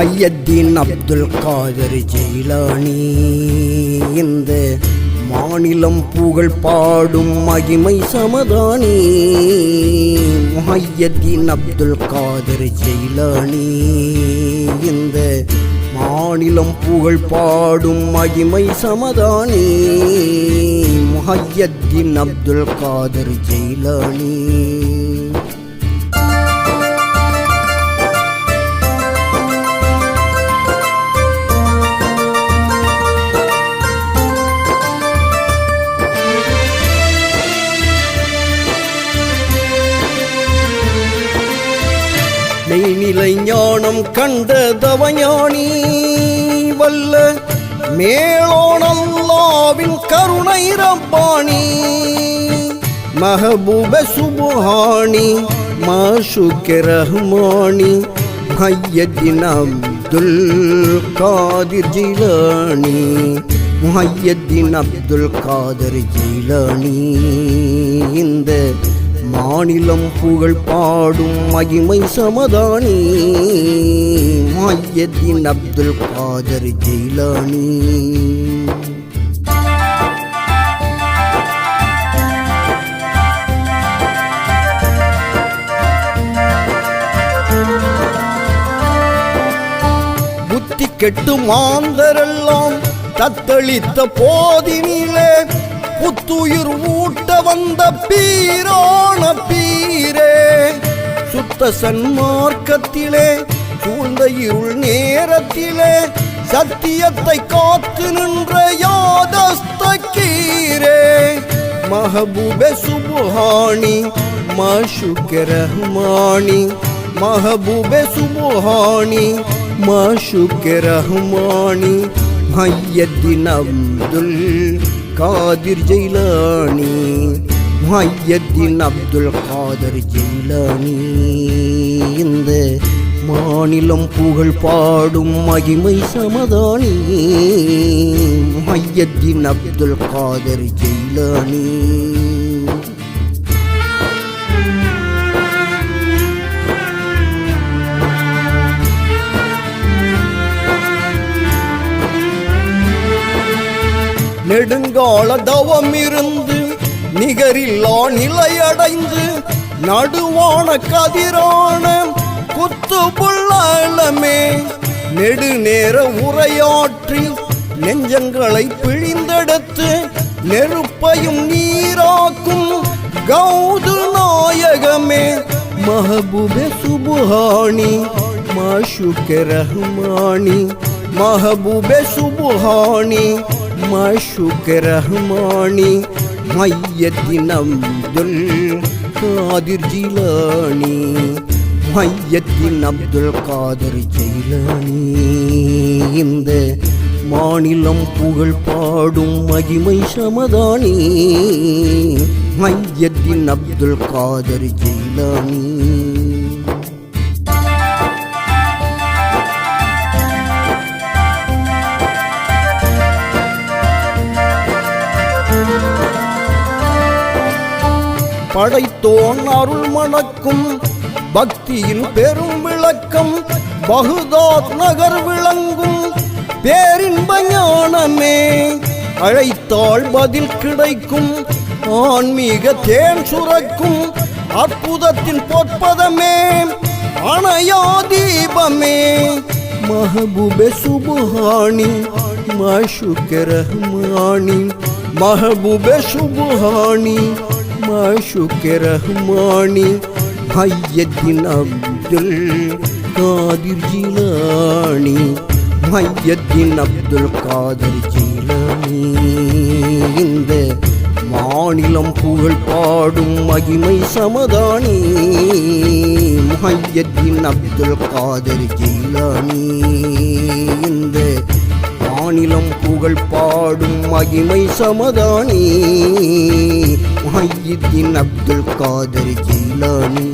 முஹையத்தீன் அப்துல் காதர் ஜெயிலானி இந்த மாநிலம் புகழ் பாடும் மகிமை சமதானி. முஹையத்தீன் அப்துல் காதர் ஜெயிலானி இந்த மாநிலம் புகழ் பாடும் மகிமை சமதானி. முஹையத்தீன் அப்துல் காதர் ஜெயிலானி. மெய்நிலை ஞானம் கண்ட தவஞானி வல்ல மேலோன் அல்லாவின் கருணை ரப்பானி. மஹபூப சுப்ஹானி மாஷூக் ரஹ்மானி. முஹையத்தீன் அப்துல் காதிர் ஜீலானி. முஹையத்தீன் அப்துல் காதர் ஜீலானி இந்த மாநிலம் புகழ் பாடும் மகிமை சமதானி. முஹையத்தீன் அப்துல் காதர் ஜெயிலானி. புத்தி கெட்டு மாந்தரெல்லாம் தத்தளித்த போதினிலே புத்துயிர் ஊட்ட வந்த பீரான பீரே. சுத்த சன்மார்க்கத்திலே சூழ்ந்த இருள் நேரத்திலே சத்தியத்தை காத்து நின்ற யாதஸ்தகீரே. மஹபூபே சுப்ஹானி மாஷூக் ரஹ்மானி. மஹபூபே சுப்ஹானி மாஷூக் ரஹ்மானி. முஹையத்தீன் அப்துல் காதிர் ஜெயிலானி. முஹையத்தீன் அப்துல் காதர் ஜெயிலானி இந்த மாநிலம் புகழ் பாடும் மகிமை சமதானி. முஹையத்தீன் அப்துல் காதர் ஜெயிலானி. நெடுங்கால தவம் இருந்து நிகரில்லா நிலையடைந்து நடுவான கதிரான குத்துபுல்லமே நெடுநேர உரையாற்றி நெஞ்சங்களை பிழிந்தெடுத்து நெருப்பையும் நீராக்கும் கௌது நாயகமே. மஹபூபே சுப்ஹானி மாஷூக் ரஹ்மானி. மஹபூபே சுப்ஹானி மாஷூக் ரஹ்மானி. முஹையத்தீன் அப்துல் காதிர் ஜீலானி. முஹையத்தீன் அப்துல் காதர் ஜெயிலானி இந்த மாநிலம் புகழ் பாடும் மகிமை சமதானி. முஹையத்தீன் அப்துல் காதர் ஜெயிலானி. படைத்தோன் அருள் மணக்கும் பக்தியின் பெரும் விளக்கம் பகுதாத் நகர் விளங்கும் பேரின்ப ஞானமே. அழைத்தாள் பதில் கிடைக்கும் ஆன்மீக தேன் சுரக்கும் அற்புதத்தின் பொற்பதமே அணையா தீபமே. மஹபூபே சுப்ஹானி மாஷூக் ரஹ்மானி. மஹபூபே சுப்ஹானி மாஷூக் ரஹ்மானி. முஹையத்தீன் அப்துல் காதிர் ஜீலானி. முஹையத்தீன் அப்துல் காதர் ஜீலானி இந்த மாநிலம் புகழ் பாடும் மகிமை சமதானி. முஹையத்தீன் அப்துல் காதர் ஜீலானி இந்த மாநிலம் புகழ் பாடும் மகிமை சமதானி. முஹையத்தீன் அப்துல் காதர் ஜெயிலானி.